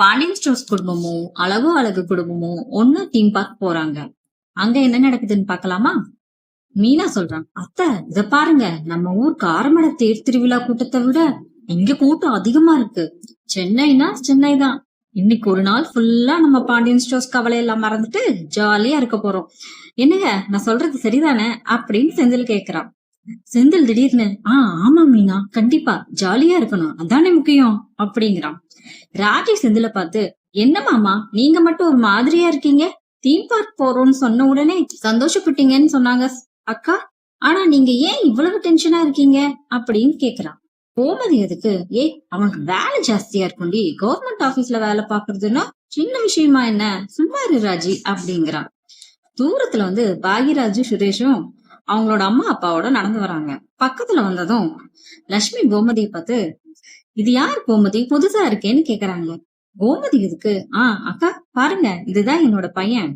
Pandian stores குடும்பமும் அழகோ அழகு குடும்பமும் ஒன்னா தீம் பார்க் போறாங்க. அங்க என்ன நடக்குதுன்னு பாக்கலாமா? மீனா சொல்றான், அத்தை இத பாருங்க, நம்ம ஊர் காரமட தேர் திருவிழா கூட்டத்தை விட இங்க கூட்டம் அதிகமா இருக்கு. சென்னைனா சென்னை தான். இன்னைக்கு ஒரு நாள் ஃபுல்லா நம்ம பாண்டியன் ஸ்டோர்ஸ் கவலை எல்லாம் மறந்துட்டு ஜாலியா இருக்க போறோம். என்னங்க நான் சொல்றது சரிதானே அப்படின்னு செந்தில் கேக்குறான். செந்தில் திடீர்னு ஆமா மீனா, கண்டிப்பா ஜாலியா இருக்கணும், அதானே முக்கியம் அப்படிங்கிறான். ராஜி செந்தில பார்த்து, என்ன மாமா நீங்க மட்டும் ஒரு மாதிரியா இருக்கீங்க, தீம் பார்க் போறோம்னு சொன்ன உடனே சந்தோஷப்பட்டீங்கன்னு சொன்னாங்க அக்கா, ஆனா நீங்க ஏன் இவ்வளவு டென்ஷனா இருக்கீங்க அப்படின்னு கேக்குறான். கோமதி எதுக்கு, அவனுக்கு வேலை ஜாஸ்தியா இருக்கும்டி, கவர்மெண்ட் ஆபீஸ்ல வேலை பாக்குறதுன்னா சின்ன விஷயமா என்ன, சும்மா இரு ராஜி அப்படிங்கிறான். தூரத்துல பாகியராஜும் சுரேஷும் அவங்களோட அம்மா அப்பாவோட நடந்து வராங்க. பக்கத்துல வந்ததும் லட்சுமி கோமதியை பார்த்து, இது யார் கோமதி, புதுசா இருக்கேன்னு கேக்குறாங்க. கோமதி இதுக்கு, அக்கா பாருங்க, இதுதான் என்னோட பையன்,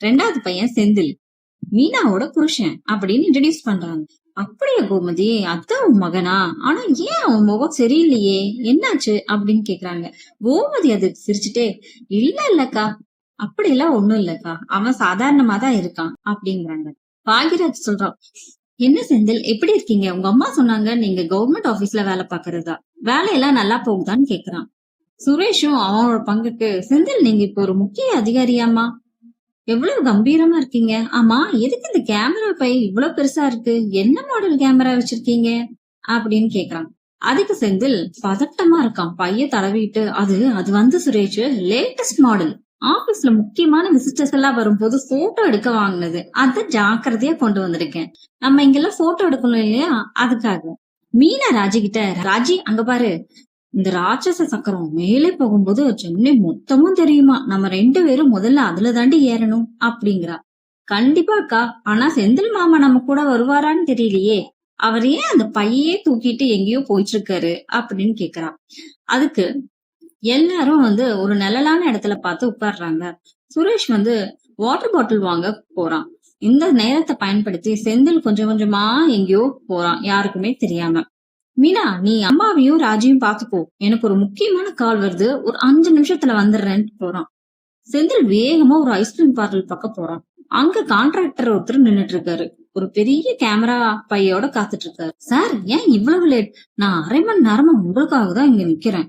ரெண்டாவது பையன் செந்தில், மீனாவோட புருஷன் அப்படின்னு இன்ட்ரடியூஸ் பண்றாங்க. அப்படியா கோமதி, அதான் உன் மகனா, ஆனா ஏன் அவன் முகம் சரியில்லையே, என்னாச்சு அப்படின்னு கேக்குறாங்க. கோமதி அது சிரிச்சுட்டே, இல்லக்கா அப்படியெல்லாம் ஒண்ணும் இல்லக்கா, அவன் சாதாரணமா தான் இருக்கான் அப்படிங்கிறாங்க. பாகிராஜ் சொல்றான், என்ன செந்தில் எப்படி இருக்கீங்க, உங்க அம்மா சொன்னாங்க நீங்க கவர்மெண்ட் ஆபீஸ்ல வேலை பாக்குறதா, வேலையெல்லாம் நல்லா போகுதான்னு கேக்குறான். சுரேஷும் அவனோட பங்குக்கு, செந்தில் நீங்க இப்ப ஒரு முக்கிய அதிகாரியாமா, எவ்வளவு கம்பீரமா இருக்கீங்க, ஆமா எதுக்கு இந்த கேமரா பை இவ்வளவு பெருசா இருக்கு, என்ன மாடல் கேமரா வச்சிருக்கீங்க அப்படின்னு கேக்குறான். அதுக்கு செந்தில் பதட்டமா இருக்கான், பைய தடவிட்டு, அது சுரேஷ் லேட்டஸ்ட் மாடல், ஆபீஸ்ல முக்கியமான விசிட்டர்ஸ் எல்லாம் வரும்போது போட்டோ எடுக்க வாங்கினது, அத ஜாக்கிரதையா கொண்டு வந்திருக்கேன், நம்ம இங்கெல்லாம் போட்டோ எடுக்கணும் இல்லையா, அதுக்காக. மீனா ராஜி கிட்ட, ராஜி அங்க பாரு, இந்த ராட்சச சக்கரம் மேலே போகும்போது சென்னை மொத்தமும் தெரியுமா, நம்ம 2 பேரும் முதல்ல அதுல தாண்டி ஏறணும் அப்படிங்கிறா. கண்டிப்பா அக்கா, ஆனா செந்தில் மாமா நம்ம கூட வருவாரான்னு தெரியலையே, அவர் ஏன் அந்த பையே தூக்கிட்டு எங்கேயோ போயிட்டு இருக்காரு அப்படின்னு கேக்குறா. அதுக்கு எல்லாரும் ஒரு நிழலான இடத்துல பார்த்து உட்கார்றாங்க. சுரேஷ் வாட்டர் பாட்டில் வாங்க போறான். இந்த நேரத்தை பயன்படுத்தி செந்தில் கொஞ்சம் கொஞ்சமா எங்கேயோ போறான், யாருக்குமே தெரியாம. மீனா நீ அம்மாவையும் ராஜியும் பாத்துக்கோ, எனக்கு ஒரு முக்கியமான கால் வருது, ஒரு 5 நிமிஷத்துல வந்துடுறேன்னு போறான். செந்தில் வேகமா ஒரு ஐஸ்கிரீம் பார்லர் பக்கம் போறான். அங்க கான்ட்ராக்டர் ஒருத்தர் நின்னுட்டு இருக்காரு, ஒரு பெரிய கேமரா பையோட காத்துட்டு இருக்காரு. சார் ஏன் இவ்வளவு லேட், நான் அரை மணி நேரமா உங்களுக்காக தான் இங்க நிக்கிறேன்,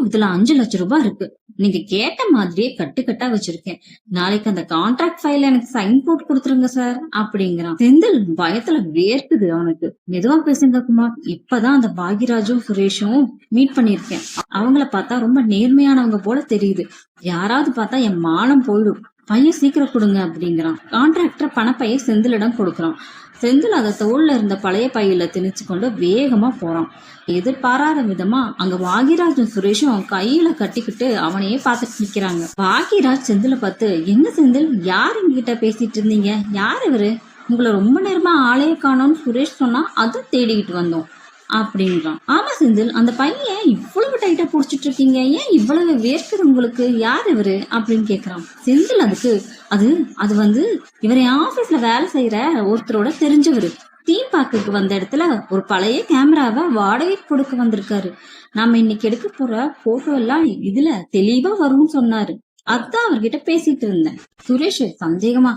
இதுல 5 லட்சம் ரூபாய் இருக்கு, நீங்க கேட்ட மாதிரியே கட்டுக்கட்டா வச்சிருக்கேன், நாளைக்கு அந்த கான்ட்ராக்ட் ஃபைல எனக்கு சைன் போட்டு கொடுத்துருங்க சார் அப்படிங்கிறான். செந்தில் பயத்துல வேர்க்குது அவனுக்கு. மெதுவா பேசுங்க குமார், இப்பதான் அந்த பாகியராஜும் சுரேஷும் மீட் பண்ணிருக்கேன், அவங்கள பார்த்தா ரொம்ப நேர்மையானவங்க போல தெரியுது, யாராவது பார்த்தா என் மானம் போயிடும், பையன் சீக்கிரம் கொடுங்க அப்படிங்கிறான். கான்ட்ராக்டர் பணப்பைய செந்திலிடம் கொடுக்கறான். செந்தில் அதை தோல்ல இருந்த பழைய பையில திணிச்சு கொண்டு வேகமா போறான். எதிர்பாராத விதமா அங்க பாகியராஜும் சுரேஷும் கையில கட்டிக்கிட்டு அவனையே பார்த்துட்டு நிக்கிறாங்க. பாகியராஜ் செந்தில பார்த்து, என்ன செந்தில், யார் எங்ககிட்ட பேசிட்டு இருந்தீங்க, யார் இவரு, உங்களை ரொம்ப நேரமா ஆளையே காணோம்னு சுரேஷ் சொன்னா, அதை தேடிக்கிட்டு வந்தோம் அப்படின்றான். ஆமா செந்தில், அந்த பையன் இவ்வளவு டைட்டா புடிச்சிட்டு இருக்கீங்க, ஏன் இவ்வளவு வேர்க்குது உங்களுக்கு, யார் இவரு அப்படின்னு கேக்குறான். செந்தில் அதுக்கு, அது இவர் என் ஆபீஸ்ல வேலை செய்யற ஒருத்தரோட தெரிஞ்சவரு, தீம் பார்க்குக்கு வந்த இடத்துல ஒரு பழைய கேமராவை வாடகைக்கு கொடுக்க வந்திருக்காரு, நாம இன்னைக்கு எடுக்க போற போட்டோ எல்லாம் இதுல தெளிவா வரும்னு சொன்னாரு, அதான் அவர்கிட்ட பேசிட்டு இருந்தேன். சுரேஷ் சந்தேகமா,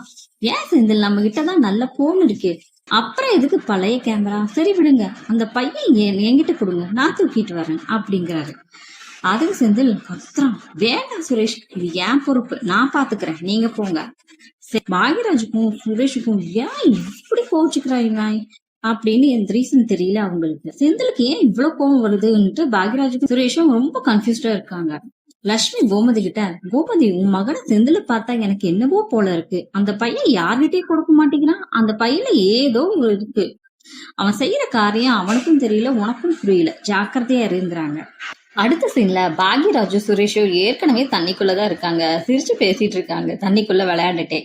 ஏன் செந்தில், நம்ம கிட்டதான் நல்ல போன் இருக்கு, அப்புறம் எதுக்கு பழைய கேமரா, சரி விடுங்க, அந்த பையன் என்கிட்ட கொடுங்க, நான் தூக்கிட்டு வரேன் அப்படிங்கிறாரு. அதுக்கு செந்தில் கத்துறான், வேண்டாம் சுரேஷ், இது ஏன் பொறுப்பு, நான் பாத்துக்கிறேன், நீங்க போங்க. பாகியராஜுக்கும் சுரேஷுக்கும் ஏன் இப்படி கோச்சுக்கிறாங்க அப்படின்னு எந்த ரீசன் தெரியல அவங்களுக்கு. செந்திலுக்கு ஏன் இவ்வளவு கோவம் வருதுன்ட்டு பாகியராஜுக்கும் சுரேஷும் ரொம்ப கன்ஃபியூஸ்டா இருக்காங்க. லட்சுமி கோமதி கிட்ட, கோமதி உன் மகனை செந்தில பார்த்தா எனக்கு என்னவோ போல இருக்கு, அந்த பையன் யார்கிட்டயும் கொடுக்க மாட்டேங்கிறான், அந்த பையில ஏதோ இருக்கு, அவன் செய்யற காரியம் அவனுக்கும் தெரியல உனக்கும் புரியல, ஜாக்கிரதையா இருந்துறாங்க. அடுத்த சீன்ல பாகியராஜும் சுரேஷும் ஏற்கனவே தண்ணிக்குள்ளதான் இருக்காங்க, சிரிச்சு பேசிட்டு இருக்காங்க, தண்ணிக்குள்ள விளையாண்டுட்டே.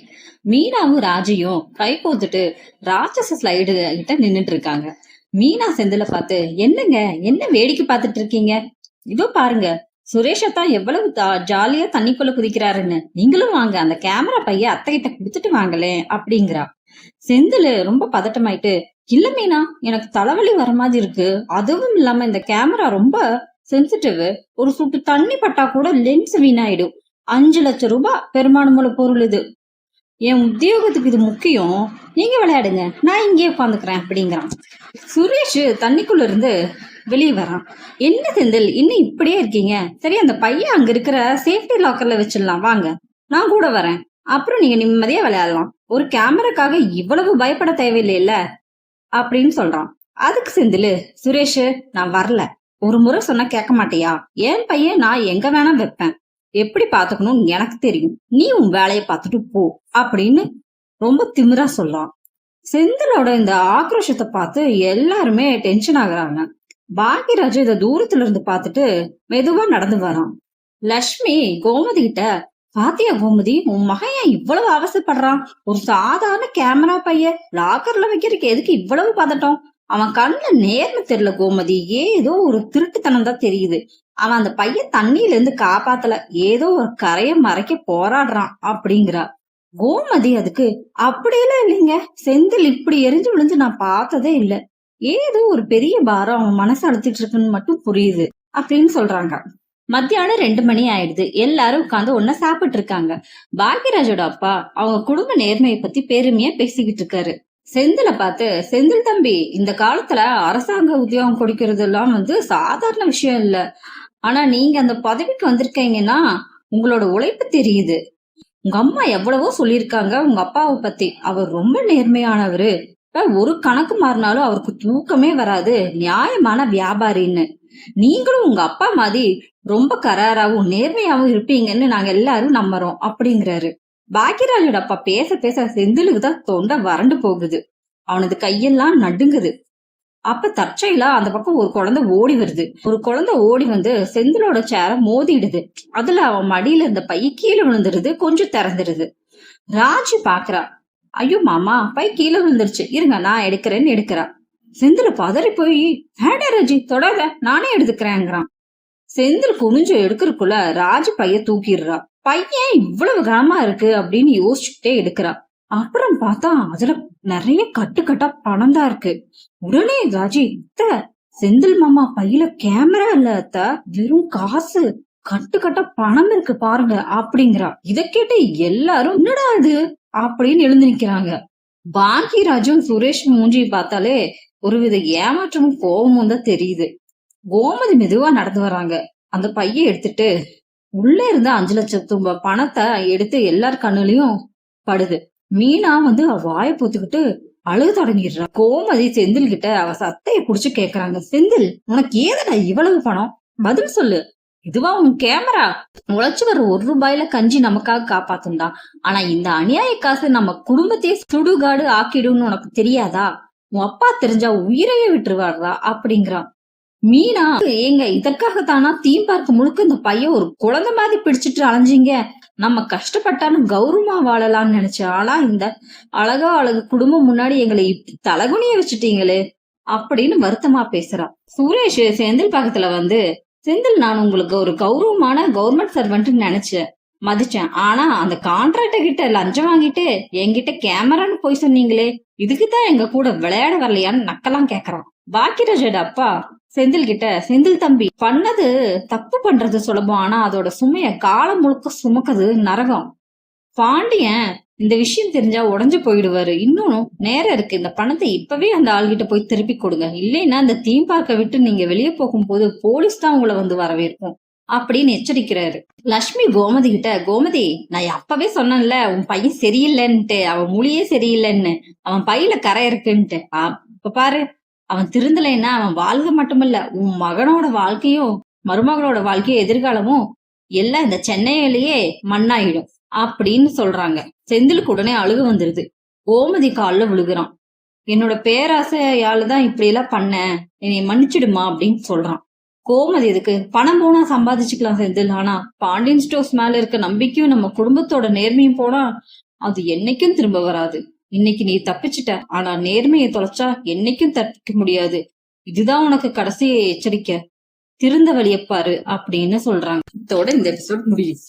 மீனாவும் ராஜியும் கை கோத்துட்டு ராட்சச ஸ்லைடு கிட்ட நின்னுட்டு இருக்காங்க. மீனா செந்தில பார்த்து, என்னங்க என்ன வேடிக்கை பார்த்துட்டு இருக்கீங்க, இதோ பாருங்க சுரேஷத்தான் எவ்வளவு ஜாலியா தண்ணிக்குள்ள குதிக்கிறாருன்னு, நீங்களும் வாங்க, அந்த கேமரா பைய அத்தைகிட்ட குடுத்துட்டு வாங்களே அப்படிங்கிறா. செந்தில் ரொம்ப பதட்டமாயிட்டு, இல்ல மீனா, எனக்கு தலைவலி வர மாதிரி இருக்கு, அதுவும் இல்லாம இந்த கேமரா ரொம்ப சென்சிட்டிவ். ஒரு சொட்டு தண்ணி பட்டா கூட லென்ஸ் வீணாயிடும். 5 லட்சம் ரூபாய் பெருமானமுள்ள பொருள் இது. என் உத்தியோகத்துக்கு இது முக்கியம். நீங்க விளையாடுங்க, நான் இங்கேயே உட்காந்துக்கிறேன் அப்படிங்கிறான். சுரேஷ் தண்ணிக்குள்ள இருந்து வெளியே வரான். என்ன செந்தில், இன்னும் இப்படியே இருக்கீங்க? சரி, அந்த பையன் அங்க இருக்கிற சேஃப்டி லாக்கர்ல வச்சிடலாம், வாங்க, நான் கூட வரேன். அப்புறம் நீங்க நிம்மதியா விளையாடலாம். ஒரு கேமராக்காக இவ்வளவு பயப்பட தேவையில்லைல்ல அப்படின்னு சொல்றான். அதுக்கு செந்தில், சுரேஷ் நான் வரல, ஒரு முறை சொன்னா கேட்க மாட்டியா? என் பையன் நான் எங்க வேணா வைப்பேன், எப்படி பாத்துக்கணும்னு எனக்கு தெரியும், நீ உன் வேலையை பார்த்துட்டு போ அப்படின்னு ரொம்ப திமிரா சொல்றான். செந்திலோட இந்த ஆக்ரோஷத்தை பார்த்து எல்லாருமே டென்ஷன் ஆகுறாங்க. பாக்கியராஜ் இத தூரத்துல இருந்து பார்த்துட்டு மெதுவா நடந்து வரான். லட்சுமி கோமதி கிட்ட, பாத்தியா கோமதி, உன் மகன் ஏன் இவ்வளவு அவசரப்படுறான்? ஒரு சாதாரண கேமரா பையன் லாக்கர்ல வைக்கிறதுக்கு எதுக்கு இவ்வளவு பதட்டம்? அவன் கண்ணுல நேர்மை தெரியல கோமதி, ஏதோ ஒரு திருட்டுத்தனம் தான் தெரியுது. அவன் அந்த பையன் தண்ணியில இருந்து காப்பாத்தல, ஏதோ ஒரு கரைய மறைக்க போராடுறான் அப்படிங்கிறா. கோமதி அதுக்கு, அப்படியெல்லாம் இல்லைங்க, செந்தில் இப்படி எரிஞ்சு விழுந்து நான் பார்த்ததே இல்ல, ஏதோ ஒரு பெரிய பாரம் அவன் மனசு அழுத்திட்டு இருக்குன்னு மட்டும் புரியுது அப்படின்னு சொல்றாங்க. மத்தியானம் 2 மணி ஆயிடுது. எல்லாரும் உட்காந்து ஒன்ன சாப்பிட்டு இருக்காங்க. பாக்கியராஜோட அப்பா அவங்க குடும்ப நேர்மையை பத்தி பெருமையா பேசிக்கிட்டு இருக்காரு. செந்தில பார்த்து, செந்தில் தம்பி, இந்த காலத்துல அரசாங்க உத்தியோகம் கொடுக்கறது எல்லாம் சாதாரண விஷயம் இல்ல. ஆனா நீங்க அந்த பதவிக்கு வந்திருக்கீங்கன்னா உங்களோட உழைப்பு தெரியுது. உங்க அம்மா எவ்வளவோ சொல்லியிருக்காங்க உங்க அப்பாவை பத்தி, அவர் ரொம்ப நேர்மையானவரு, ஒரு கணக்கு மாறினாலும் அவருக்கு தூக்கமே வராது, நியாயமான வியாபாரின்னு. நீங்களும் உங்க அப்பா மாதிரி ரொம்ப கராராவும் நேர்மையாவும் இருப்பீங்கன்னு நாங்க எல்லாரும் நம்புறோம் அப்படிங்கிறாரு. பாக்கியராஜோட அப்பா பேச பேச செந்திலுக்கு தான் தொண்டை வறண்டு போகுது. அவனது கையெல்லாம் நடுங்குது. அப்ப தற்செயலா அந்த பக்கம் ஒரு குழந்தை ஓடி வருது. ஒரு குழந்தை ஓடி வந்து செந்திலோட சேர மோதிடுது. அதுல அவன் மடியில இருந்த பைய கீழே விழுந்துருது, கொஞ்சம் திறந்துடுது. ராஜு பாக்குறா, ஐயோ மாமா, பை கீழே விழுந்துருச்சு, இருங்க நான் எடுக்கிறேன்னு எடுக்கிறா. செந்தில பதறி போய், வேண்டாம் ராஜி, தொடாத, நானே எடுத்துக்கிறேங்கிறான். செந்தில் குனிஞ்சு எடுக்கிறதுக்குள்ள ராஜு பைய தூக்கிடுறா. பையன் இவ்வளவு கனமா இருக்கு அப்படின்னு யோசிச்சுட்டே எடுக்கிறா. அப்புறம் பார்த்தா அதுல நிறைய கட்டுக்கட்டா பணம் தான் இருக்கு. உடனே ராஜி, அத்த, செந்தில் மாமா பையில கேமரா இல்ல அத்த, வெறும் காசு, கட்டுக்கட்டா பணம் இருக்கு பாருங்க அப்படிங்கிறா. இத கேட்டு எல்லாரும் என்னடா இது அப்படின்னு எழுந்து நிக்கிறாங்க. பாக்கியராஜும் சுரேஷ் மூஞ்சி பார்த்தாலே ஒருவித ஏமாற்றமும் கோபமும் தான் தெரியுது. கோமதி மெதுவா நடந்து வராங்க. அந்த பைய எடுத்துட்டு உள்ள இருந்த 5 லட்சம் பணத்தை எடுத்து எல்லார் கண்ணுலயும் படுது. மீனா அவ வாய பூத்துக்கிட்டு அழுக தொடங்கிடுறா. கோமதி செந்தில் கிட்ட அவ சத்தைய புடிச்சு கேக்குறாங்க, செந்தில், உனக்கு ஏதடா இவ்வளவு பணம்? பதில் சொல்லு. இதுவா உன் கேமரா? உழைச்சு வர 1 ரூபாயில கஞ்சி நமக்காக காப்பாத்துண்டா. ஆனா இந்த அநியாய காசு நம்ம குடும்பத்தையே சுடுகாடு ஆக்கிடும்னு உனக்கு தெரியாதா? உன் அப்பா தெரிஞ்சா உயிரையே விட்டுருவாரா அப்படிங்கிறான். மீனா, ஏங்க இதற்காகத்தானா தீம் பார்க்க முழுக்க இந்த பையன் ஒரு குழந்தை மாதிரி பிடிச்சிட்டு அலைஞ்சிங்க? நம்ம கஷ்டப்பட்டாலும் கௌரவமா வாழலாம்னு நினைச்ச ஆளா இந்த அழகா அழகு குடும்பம் முன்னாடி எங்களை இப்படி தலகுனிய வச்சுட்டீங்களே அப்படின்னு வருத்தமா பேசுறா. சுரேஷ் செந்தில் பக்கத்துல செந்தில், நான் உங்களுக்கு ஒரு கௌரவமான கவர்மெண்ட் சர்வெண்ட் நினைச்சேன், மதிச்சேன். ஆனா அந்த கான்ட்ராக்டர் கிட்ட லஞ்சம் வாங்கிட்டு என்கிட்ட கேமரான்னு போய் சொன்னீங்களே, இதுக்குதான் எங்க கூட விளையாட வரலையான்னு நக்கெல்லாம் கேக்குறான். பாக்கியராஜோட அப்பா செந்தில் கிட்ட, செந்தில் தம்பி, பண்ணது தப்பு பண்றது சுலபம், ஆனா அதோட சுமைய காலம் முழுக்க சுமக்குது நரகம். பாண்டியன் இந்த விஷயம் தெரிஞ்சா உடஞ்சு போயிடுவாரு. இன்னும் நேரம் இருக்கு, இந்த பணத்தை இப்பவே அந்த ஆள்கிட்ட போய் திருப்பி கொடுங்க, இல்லைன்னா இந்த தீம் பார்க்க விட்டு நீங்க வெளியே போகும்போது போலீஸ் தான் உங்களை வரவேற்கும் அப்படின்னு எச்சரிக்கிறாரு. லட்சுமி கோமதி கிட்ட, கோமதி, நான் அப்பவே சொன்னேன்ல உன் பையன் சரியில்லைன்ட்டு, அவன் மொழியே சரியில்லைன்னு, அவன் பையில கரை இருக்குன்ட்டு. இப்ப பாரு, அவன் திருந்தலைன்னா அவன் வாழ்க்கை மட்டுமில்ல, உன் மகனோட வாழ்க்கையும் மருமகளோட வாழ்க்கையும் எதிர்காலமும் எல்லாம் இந்த சென்னையிலேயே மண்ணாயிடும் அப்படின்னு சொல்றாங்க. செந்திலுக்கு உடனே அழுக வந்துருது. கோமதி கால்ல விழுகுறான். என்னோட பேராசையாலதான் இப்படி எல்லாம் பண்ண, என்னை மன்னிச்சிடுமா அப்படின்னு சொல்றான். கோமதி, இதுக்கு பணம் போனா சம்பாதிச்சுக்கலாம் செந்தில், ஆனா பாண்டியன் ஸ்டோர்ஸ் மேல இருக்க நம்பிக்கையும் நம்ம குடும்பத்தோட நேர்மையும் போனா அது என்னைக்கும் திரும்ப வராது. இன்னைக்கு நீ தப்பிச்சிட்ட, ஆனா நேர்மையை தொலைச்சா என்னைக்கும் தப்பிக்க முடியாது. இதுதான் உனக்கு கடைசி எச்சரிக்கை, திருந்த வழியப்பாரு அப்படின்னு சொல்றாங்க. இதோட இந்த எபிசோட் முடியுது.